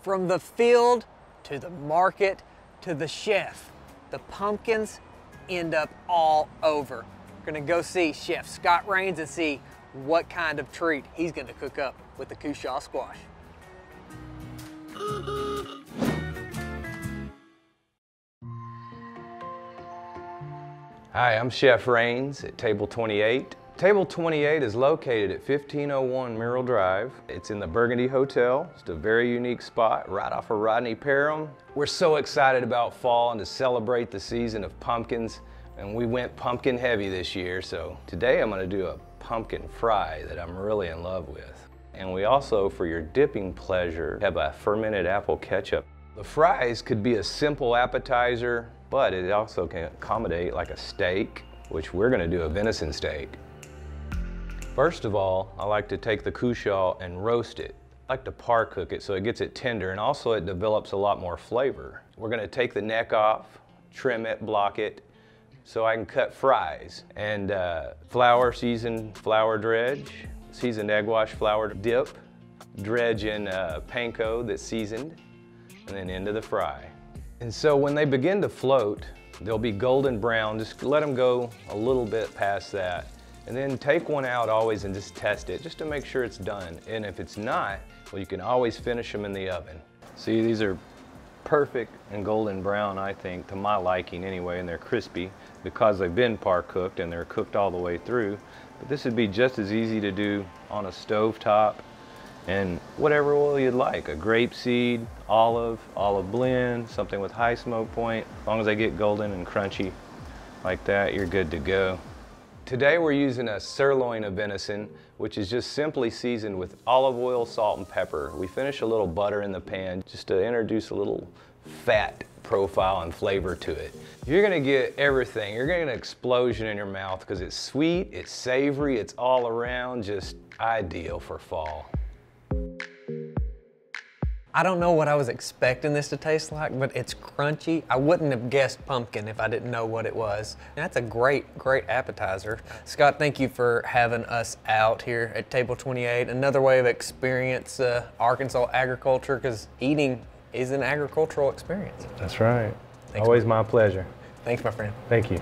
From the field to the market to the chef, the pumpkins end up all over. We're gonna go see Chef Scott Rains and see what kind of treat he's gonna cook up with the Cushaw squash. Hi, I'm Chef Rains at Table 28. Table 28 is located at 1501 Merrill Drive. It's in the Burgundy Hotel. It's a very unique spot right off of Rodney Parham. We're so excited about fall and to celebrate the season of pumpkins, and we went pumpkin heavy this year, so today I'm going to do a pumpkin fry that I'm really in love with. And we also, for your dipping pleasure, have a fermented apple ketchup. The fries could be a simple appetizer, but it also can accommodate like a steak, which we're going to do a venison steak. First of all, I like to take the Cushaw and roast it. I like to par cook it so it gets it tender, and also it develops a lot more flavor. We're going to take the neck off, trim it, block it, so I can cut fries. And flour, seasoned flour dredge, seasoned egg wash flour dip, dredge in panko that's seasoned, and then into the fry. And so when they begin to float, they'll be golden brown. Just let them go a little bit past that. And then take one out always and just test it, just to make sure it's done. And if it's not, well, you can always finish them in the oven. See, these are perfect and golden brown, I think, to my liking anyway, and they're crispy because they've been par cooked and they're cooked all the way through. But this would be just as easy to do on a stove top and whatever oil you'd like, a grapeseed, olive blend, something with high smoke point. As long as they get golden and crunchy like that, you're good to go. Today we're using a sirloin of venison, which is just simply seasoned with olive oil, salt, and pepper. We finish a little butter in the pan just to introduce a little fat profile and flavor to it. You're gonna get everything. You're gonna get an explosion in your mouth because it's sweet, it's savory, it's all around, just ideal for fall. I don't know what I was expecting this to taste like, but it's crunchy. I wouldn't have guessed pumpkin if I didn't know what it was. And that's a great appetizer. Scott, thank you for having us out here at Table 28. Another way of experience Arkansas agriculture, because eating is an agricultural experience. That's right. Thanks, Always my pleasure. Thanks, my friend. Thank you.